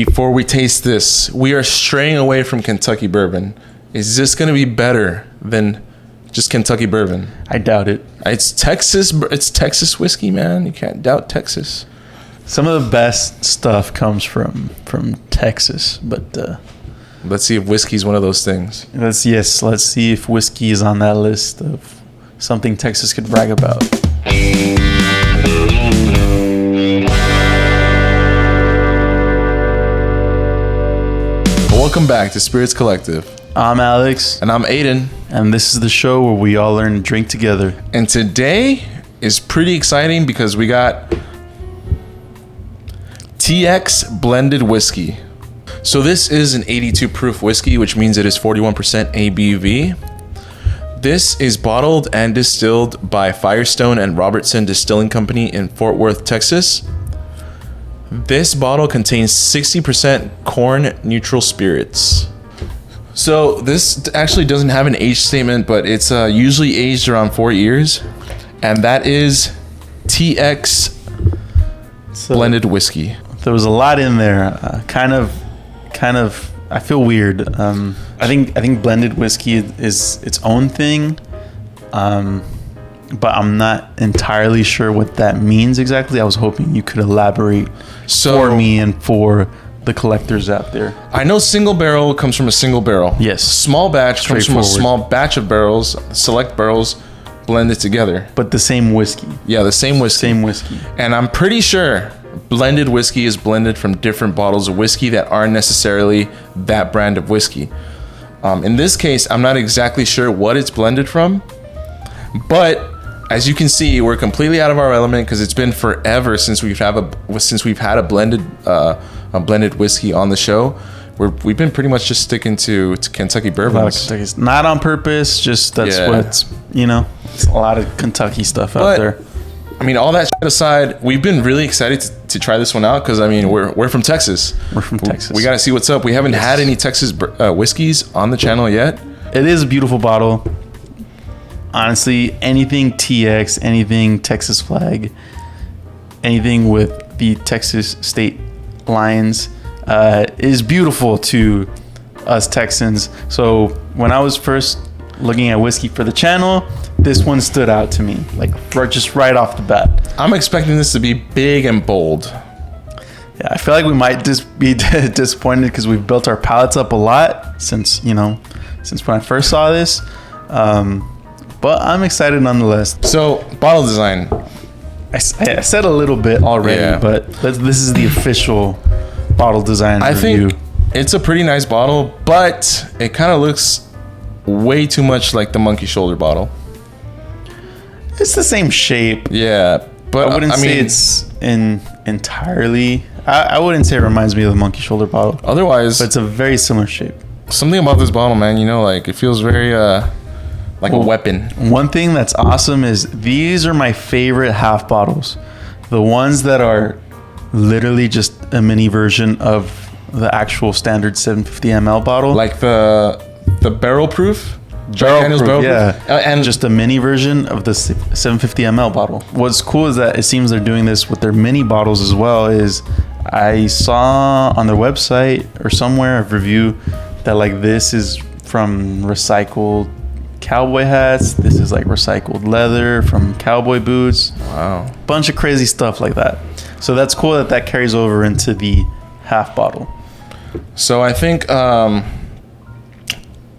before we taste this, we are straying away from Kentucky bourbon. Is this going to be better than just Kentucky bourbon? I doubt it. It's Texas whiskey, man. You can't doubt Texas. Some of the best stuff comes from Texas, but let's see if whiskey's one of those things. Let's see if whiskey is on that list of something Texas could brag about. Welcome back to Spirits Collective. I'm Alex. And I'm Aiden. And this is the show where we all learn to drink together. And today is pretty exciting because we got TX blended whiskey. So this is an 82 proof whiskey, which means it is 41% ABV. This is bottled and distilled by Firestone and Robertson Distilling Company in Fort Worth, Texas. This bottle contains 60% corn neutral spirits. So this actually doesn't have an age statement, but it's usually aged around 4 years. And that is TX blended whiskey. There was a lot in there. Kind of. I feel weird. I think blended whiskey is its own thing. But I'm not entirely sure what that means exactly. I was hoping you could elaborate for me and for the collectors out there. I know single barrel comes from a single barrel. Yes. Small batch comes from a small batch of barrels, select barrels blended together. But the same whiskey. Yeah, the same whiskey. Same whiskey. And I'm pretty sure blended whiskey is blended from different bottles of whiskey that aren't necessarily that brand of whiskey. In this case, I'm not exactly sure what it's blended from, but as you can see, we're completely out of our element because it's been forever since we've had a blended whiskey on the show. We've been pretty much just sticking to Kentucky bourbons. Not on purpose, just that's what's, it's a lot of Kentucky stuff out there. I mean, all that shit aside, we've been really excited to try this one out because, I mean, we're from Texas. We're from Texas. We got to see what's up. We haven't had any Texas whiskeys on the channel yet. It is a beautiful bottle. Honestly, anything TX, anything Texas flag, anything with the Texas state lines is beautiful to us Texans. So when I was first looking at whiskey for the channel, this one stood out to me, like just right off the bat. I'm expecting this to be big and bold. Yeah, I feel like we might just be disappointed because we've built our palates up a lot since when I first saw this. But I'm excited nonetheless. So, bottle design. I said a little bit already, but this is the official bottle design review. I think it's a pretty nice bottle, but it kind of looks way too much like the monkey shoulder bottle. It's the same shape. Yeah, but I wouldn't say it's entirely. I wouldn't say it reminds me of the monkey shoulder bottle. Otherwise, but it's a very similar shape. Something about this bottle, man, it feels very like a weapon. One thing that's awesome is these are my favorite half bottles. The ones that are literally just a mini version of the actual standard 750 ml bottle. Like the barrel proof? Barrel proof. And just a mini version of the 750 ml bottle. What's cool is that it seems they're doing this with their mini bottles as well. Is I saw on their website or somewhere a review that like this is from recycled cowboy hats. This is like recycled leather from cowboy boots. Wow. Bunch of crazy stuff like that. So that's cool that carries over into the half bottle. So I think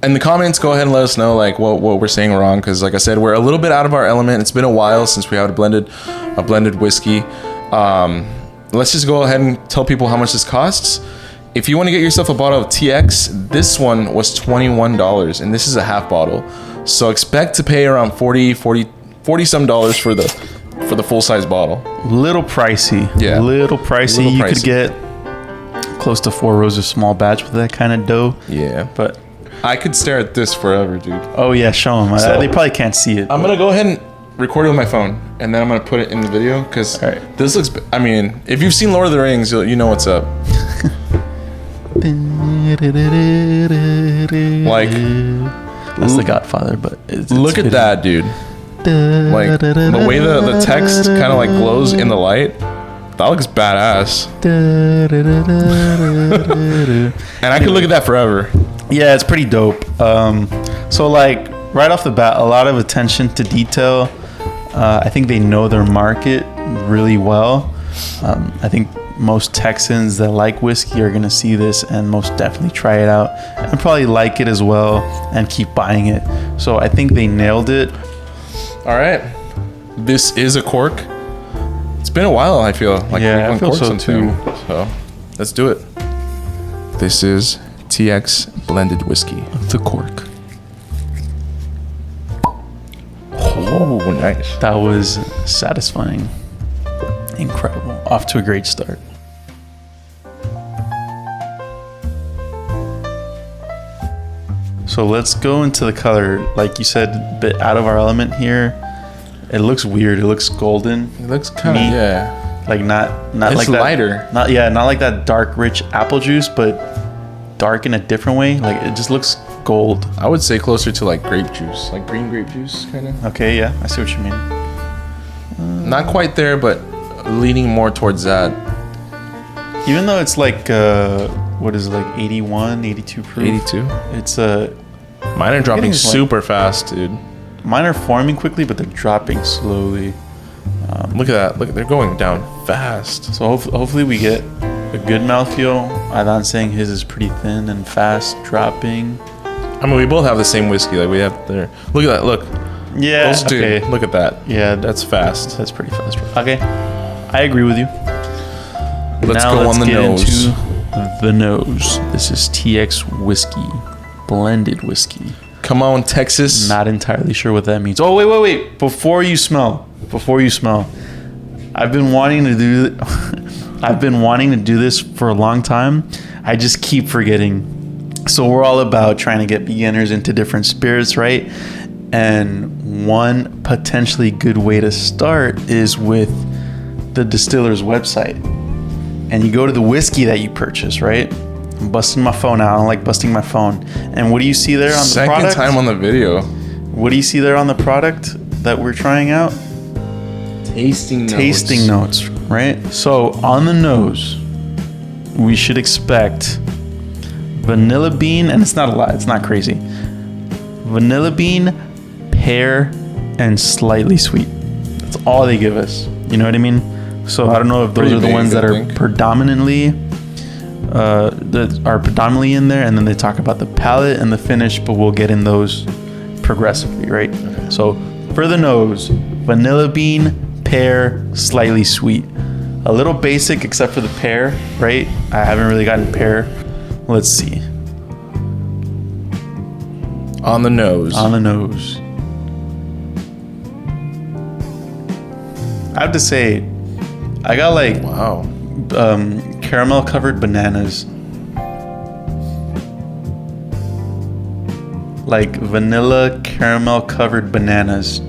in the comments, go ahead and let us know like what we're saying wrong, because like I said, we're a little bit out of our element. It's been a while since we had a blended whiskey. Let's just go ahead and tell people how much this costs. If you want to get yourself a bottle of TX, this one was $21, and this is a half bottle. So expect to pay around $40 some dollars for the full size bottle. Little pricey. Yeah. Little pricey. You could get close to 4 rows of small batch with that kind of dough. Yeah. But I could stare at this forever, dude. Oh yeah, show them. They probably can't see it. I'm going to go ahead and record it with my phone, and then I'm going to put it in the video because this looks, I mean, if you've seen Lord of the Rings, you know what's up. Like, that's The Godfather, but look at that, dude. Like the way the text kind of like glows in the light. That looks badass. And I could look at that forever. Yeah, it's pretty dope. So like right off the bat, a lot of attention to detail. I think they know their market really well. I think most Texans that like whiskey are gonna see this and most definitely try it out and probably like it as well and keep buying it. So I think they nailed it. All right, this is a cork. It's been a while. I feel like Yeah, I feel so something. too. So let's do it. This is TX blended whiskey. The cork. Oh, nice. That was satisfying. Incredible. Off to a great start. So let's go into the color. Like you said, a bit out of our element here. It looks weird. It looks golden. It looks kind of, Me? yeah. Like not It's like that, lighter. not like that dark rich apple juice, but dark in a different way. Like it just looks gold. I would say closer to like grape juice, like green grape juice, kind of. Okay, yeah, I see what you mean. Not quite there, but leaning more towards that. Even though it's like what is it, like 81, 82 proof? 82. It's Mine are dropping Getting, like- super fast, dude. mine are forming quickly, but they're dropping slowly. Look at that. Look, they're going down fast. So hopefully we get a good mouthfeel. Adon's saying his is pretty thin and fast dropping. I mean, we both have the same whiskey. Like we have there. Look at that. Look. Yeah. Those two. Okay. Look at that. Yeah, That's fast. that's pretty fast. Okay, I agree with you. Let's Now go on the get nose. into the nose. This is TX whiskey, blended whiskey. Come on, Texas. Not entirely sure what that means. Oh wait! Before you smell, I've been wanting to do. I've been wanting to do this for a long time. I just keep forgetting. So we're all about trying to get beginners into different spirits, right? And one potentially good way to start is with the distiller's website. And you go to the whiskey that you purchase, right? I'm busting my phone out. I don't like busting my phone. And what do you see there on the Second product? time on the video. What do you see there on the product that we're trying out? Tasting notes. Tasting notes, right? So on the nose, we should expect vanilla bean, and it's not a lot, it's not crazy. Vanilla bean, pear, and slightly sweet. That's all they give us. You know what I mean? So I don't know if those Pretty are the vague, ones that I are think. predominantly in there, and then they talk about the palate and the finish, but we'll get in those progressively, right? So for the nose, vanilla bean, pear, slightly sweet. A little basic except for the pear, right? I haven't really gotten pear. Let's see. On the nose. On the nose. I have to say, I got like Wow. caramel covered bananas. Like vanilla caramel covered bananas.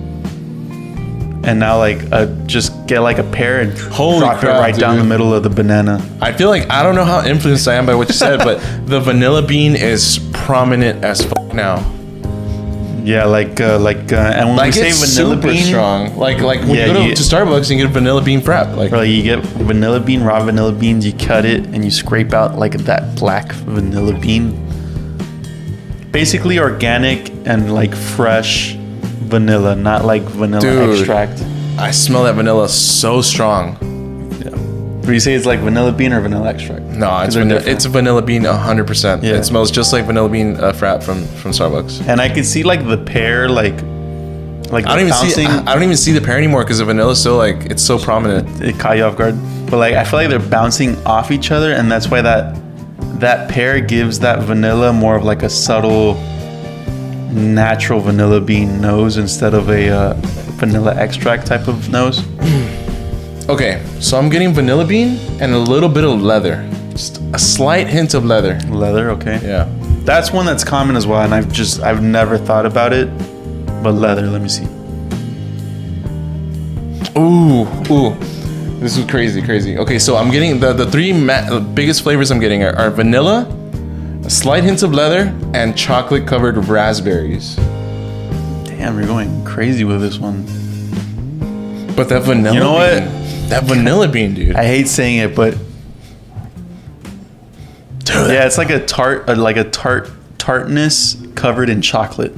And now like just get like a pear and Holy drop crap, it right down the dude. middle of the banana. I feel like I don't know how influenced I am by what you said, but the vanilla bean is prominent as fuck now. Yeah, and when Like we say it's vanilla super bean, strong. Like when Yeah, you go you- to Starbucks and you get a vanilla bean frap. Like bro, you get vanilla bean, raw vanilla beans, you cut it and you scrape out like that black vanilla bean. Basically organic and like fresh vanilla, not like vanilla Dude. extract. I smell that vanilla so strong. Would you say it's like vanilla bean or vanilla extract? No, 'Cause it's they're vanilla, different. it's vanilla bean 100%. Yeah. It smells just like vanilla bean frap from Starbucks. And I can see like the pear, like I don't even bouncing. I don't even see the pear anymore because the vanilla is so like it's so prominent. It caught you off guard, but like I feel like they're bouncing off each other, and that's why that pear gives that vanilla more of like a subtle, natural vanilla bean nose instead of a vanilla extract type of nose. Okay, so I'm getting vanilla bean and a little bit of leather, just a slight hint of leather. Leather, okay. Yeah. That's one that's common as well, and I've never thought about it. But leather, let me see. Ooh. This is crazy. Okay, so I'm getting the three biggest flavors I'm getting are vanilla, a slight hint of leather, and chocolate covered raspberries. Damn, you're going crazy with this one. But that vanilla You know what? bean, That vanilla bean, dude. I hate saying it, but yeah, it's like a tartness covered in chocolate.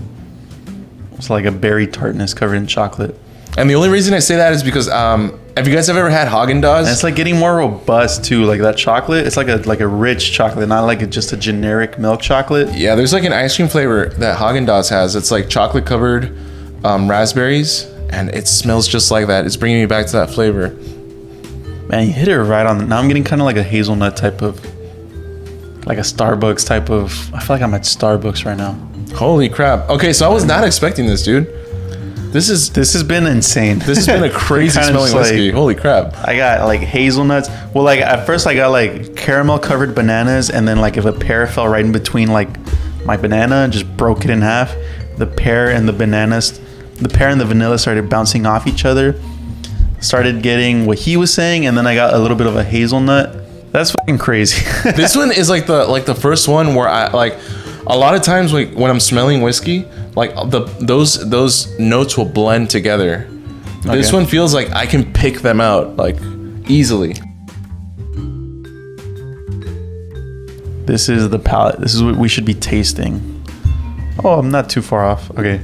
It's like a berry tartness covered in chocolate. And the only reason I say that is because have you guys ever had Haagen-Dazs? And it's like getting more robust too. Like that chocolate, it's like a rich chocolate, not like just a generic milk chocolate. Yeah, there's like an ice cream flavor that Haagen-Dazs has. It's like chocolate covered raspberries, and it smells just like that. It's bringing me back to that flavor. Man, you hit it right on. Now I'm getting kind of like a hazelnut type of, like a Starbucks type of. I feel like I'm at Starbucks right now. Holy crap. Okay, so I was not expecting this, dude. This has been insane. This has been a crazy smelling whiskey. Holy crap. I got like hazelnuts. Well, like at first I got like caramel covered bananas, and then like if a pear fell right in between like my banana and just broke it in half, the pear and the vanilla started bouncing off each other. Started getting what he was saying, and then I got a little bit of a hazelnut. That's fucking crazy. This one is like the first one where I like a lot of times like when I'm smelling whiskey, like those notes will blend together. Okay. This one feels like I can pick them out like easily. This is the palate. This is what we should be tasting. Oh, I'm not too far off. Okay.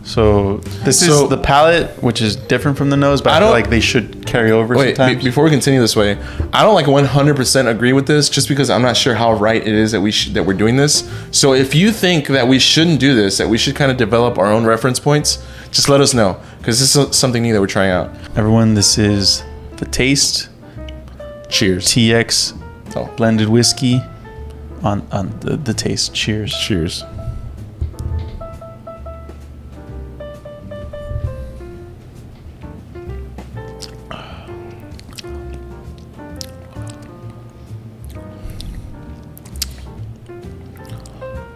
So this is the palate, which is different from the nose, but I feel like they should carry over sometimes. Before we continue this way, I don't like 100% agree with this, just because I'm not sure how right it is that that we're doing this. So if you think that we shouldn't do this, that we should kind of develop our own reference points, just let us know, because this is something new that we're trying out. Everyone, this is the taste. Cheers. TX blended whiskey on the taste. Cheers. Cheers.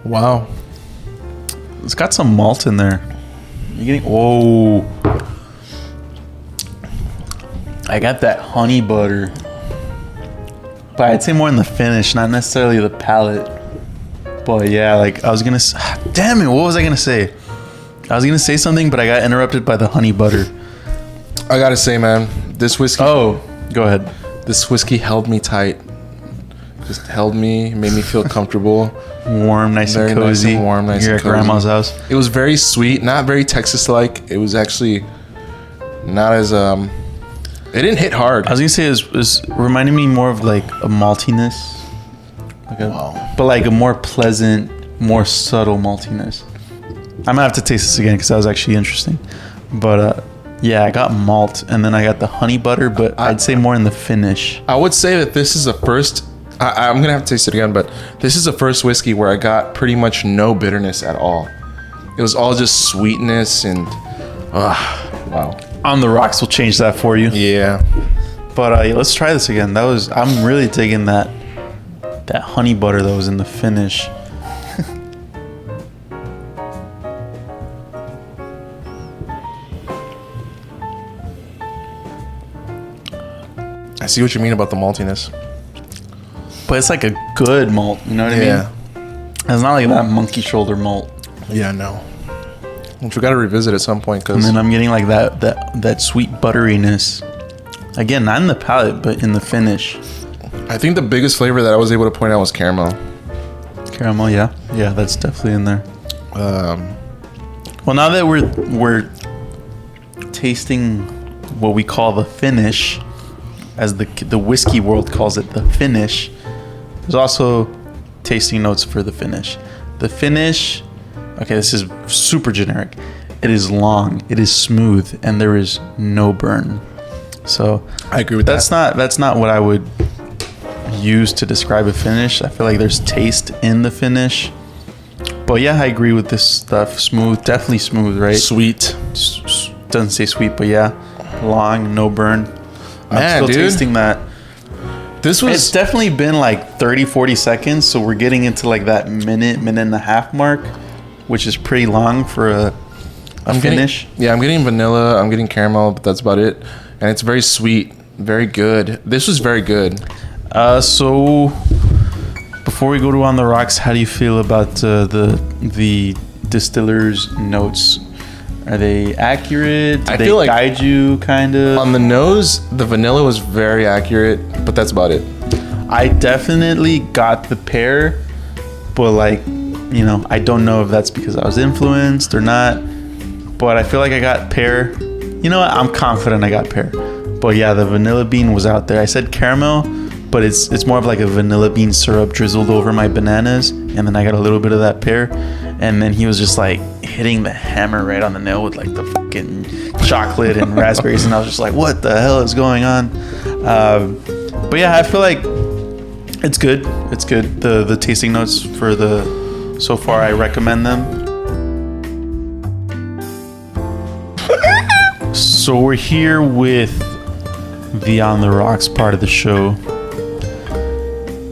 Wow. It's got some malt in there. You're getting... Whoa. I got that honey butter. But I'd say more in the finish, not necessarily the palate. But yeah, like I was going to... Damn it, what was I going to say? I was going to say something, but I got interrupted by the honey butter. I got to say, man, this whiskey... Oh, go ahead. This whiskey held me tight. Just held me, made me feel comfortable. Warm, nice and cozy. Nice and warm, nice You're and at cozy. grandma's house. It was very sweet, not very Texas-like. It was actually not as it didn't hit hard. I was gonna say it was reminding me more of like a maltiness, but like a more pleasant, more subtle maltiness. I'm gonna have to taste this again because that was actually interesting. But yeah, I got malt, and then I got the honey butter, but I'd say more in the finish. I would say that this is the first. I'm gonna have to taste it again, but this is the first whiskey where I got pretty much no bitterness at all. It was all just sweetness and wow. On the Rocks will change that for you. Yeah. But let's try this again. I'm really digging that honey butter that was in the finish. I see what you mean about the maltiness. But it's like a good malt, you know what I mean? Yeah. It's not like that monkey shoulder malt. Yeah, no. Which we got to revisit at some point. And then I'm getting like that sweet butteriness. Again, not in the palate, but in the finish. I think the biggest flavor that I was able to point out was caramel. Caramel, yeah. Yeah, that's definitely in there. Well, now that we're tasting what we call the finish, as the whiskey world calls it, the finish, there's also tasting notes for the finish. The finish, okay, this is super generic. It is long, it is smooth, and there is no burn. So I agree with that. That's not what I would use to describe a finish. I feel like there's taste in the finish. But yeah, I agree with this stuff. Smooth, definitely smooth, right? Sweet. Doesn't say sweet, but yeah. Long, no burn. I'm still tasting that. It's definitely been like 30, 40 seconds, so we're getting into like that minute and a half mark, which is pretty long for a finish. I'm getting vanilla, I'm getting caramel, but that's about it. And it's very sweet, very good. This was very good. So before we go to On the Rocks, how do you feel about the distiller's notes? Are they accurate? I Do they feel like guide you kind of? On the nose, the vanilla was very accurate, but that's about it. I definitely got the pear, but like, you know, I don't know if that's because I was influenced or not. But I feel like I got pear. You know what? I'm confident I got pear. But yeah, the vanilla bean was out there. I said caramel, but it's more of like a vanilla bean syrup drizzled over my bananas, and then I got a little bit of that pear, and then he was just like hitting the hammer right on the nail with like the fucking chocolate and raspberries, and I was just like, what the hell is going on? But yeah, I feel like it's good. It's good. The tasting notes for the so far, I recommend them. So we're here with the On the Rocks part of the show.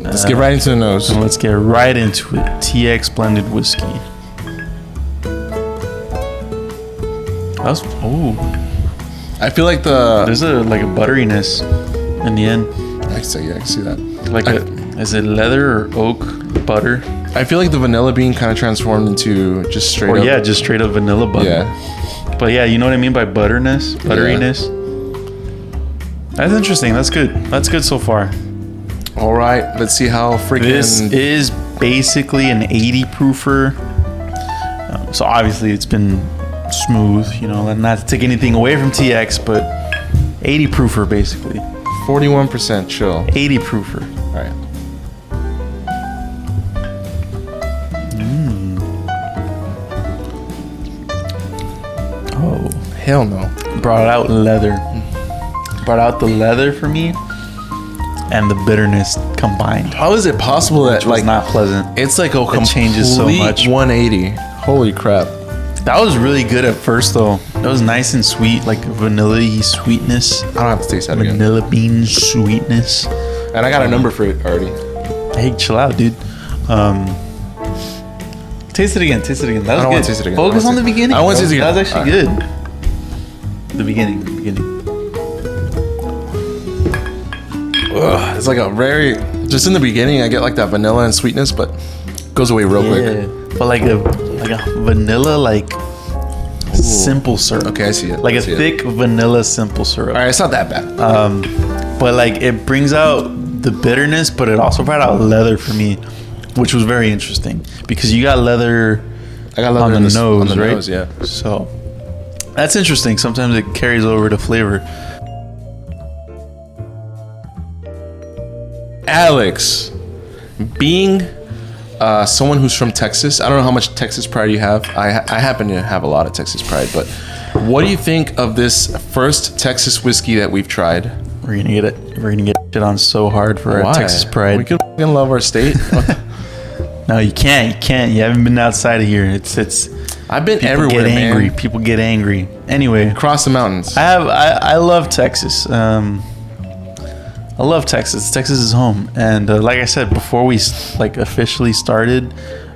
Let's get right into the nose. And let's get right into it. TX blended whiskey. That's I feel like there's a butteriness in the end. I can see that. Like is it leather or oak butter? I feel like the vanilla bean kind of transformed into just straight up. Yeah, just straight up vanilla butter. Yeah. But yeah, you know what I mean by butteriness? Butteriness. Yeah. That's interesting. That's good. That's good so far. All right, let's see how freaking... This is basically an 80 proofer. So obviously it's been smooth, you know, and not to take anything away from TX, but 80 proofer basically. 41% chill. 80 proofer. All right. Oh. Hell no. Brought out leather. Brought out the leather for me. And the bitterness combined. How is it possible that like not pleasant? It's like a complete changes so much. 180. Holy crap! That was really good at first though. That was nice and sweet, like vanilla-y sweetness. I don't have to taste that again. Vanilla bean sweetness. And I got a number for it already. Hey, chill out, dude. Taste it again. Taste it again. That was I don't good. want to taste it again. Focus on the beginning. I want to taste it again. That was actually good. The beginning. Ugh, it's like a very just in the beginning I get like that vanilla and sweetness, but goes away real quick. But like a vanilla simple syrup. Okay, I see it. Like a thick vanilla simple syrup. All right, it's not that bad. But like it brings out the bitterness, but it also brought out leather for me, which was very interesting because you got leather. I got leather on the nose, on the right? Nose, yeah. So that's interesting. Sometimes it carries over to flavor. Alex, being someone who's from Texas, I don't know how much Texas pride you have. I happen to have a lot of Texas pride, but what do you think of this first Texas whiskey that we've tried? We're gonna get shit on so hard for our Texas pride. We can fucking love our state. No, you can't. You haven't been outside of here. It's. I've been people everywhere, get angry. man. People get angry. Anyway, across the mountains. I love Texas. I love Texas. Texas is home. And like I said, before we officially started,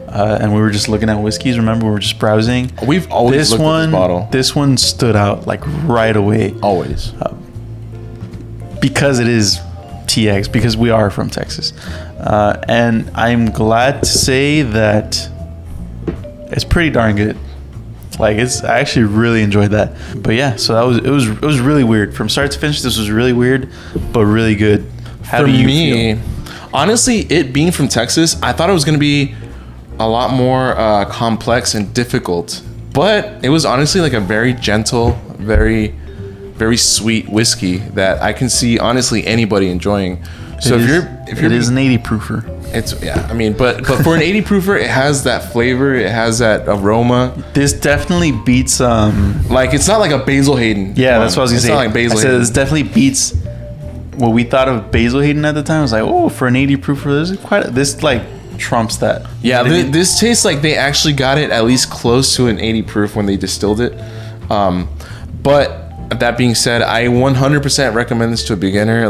and we were just looking at whiskeys. Remember, we were just browsing. We've always looked at this bottle. This one stood out like right away. Always. Because it is TX. Because we are from Texas, and I'm glad to say that it's pretty darn good. Like I actually really enjoyed that. But yeah, so it was really weird from start to finish. This was really weird, but really good. How do you feel? Honestly, it being from Texas, I thought it was gonna be a lot more complex and difficult. But it was honestly like a very gentle, very, very sweet whiskey that I can see honestly anybody enjoying. So if you're it is an 80 proofer. But for an 80 proofer, it has that flavor, it has that aroma. This definitely beats it's not like a Basil Hayden. Yeah, that's what I was gonna say. It's not like Basil Hayden. Hayden. This definitely beats what we thought of Basil Hayden at the time. I was like, oh, for an 80 proofer, this trumps that. Yeah, this tastes like they actually got it at least close to an 80 proof when they distilled it. But that being said, I 100% recommend this to a beginner.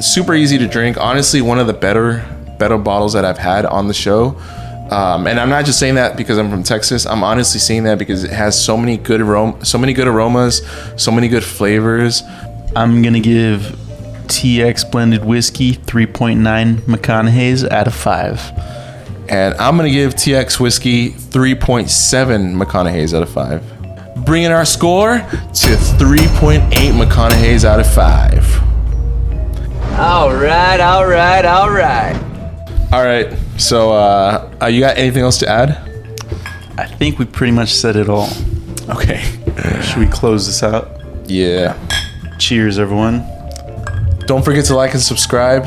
Super easy to drink. Honestly, one of the better bottles that I've had on the show. And I'm not just saying that because I'm from Texas. I'm honestly saying that because it has so many good aromas, so many good flavors. I'm gonna give TX blended whiskey 3.9 McConaughey's out of 5. And I'm gonna give TX whiskey 3.7 McConaughey's out of 5. bringing our score to 3.8 McConaughey's out of 5. All right. All right, so you got anything else to add? I think we pretty much said it all. Okay. Should we close this out? Yeah. Cheers, everyone. Don't forget to like and subscribe.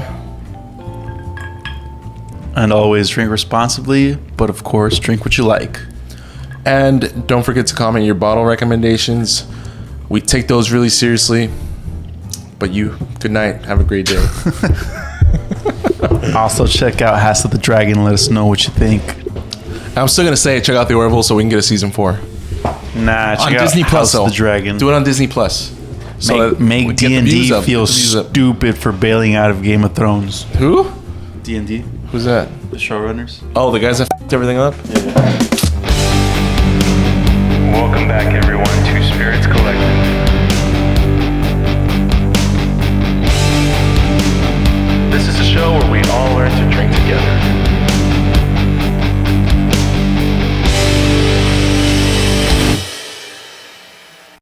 And always drink responsibly, but of course, drink what you like. And don't forget to comment your bottle recommendations. We take those really seriously. But good night. Have a great day. Also, check out House of the Dragon. Let us know what you think. I'm still going to say check out The Orville so we can get a season 4. Nah, check On out Disney Plus, House of though. the Dragon. Do it on Disney Plus. So Make we get the views D&D up, feel get the views up. stupid for bailing out of Game of Thrones. Who? D&D? Who's that? The showrunners? Oh, the guys that f***ed everything up? Welcome back, everyone, to Spirits Collective. This is a show where we all learn to drink together.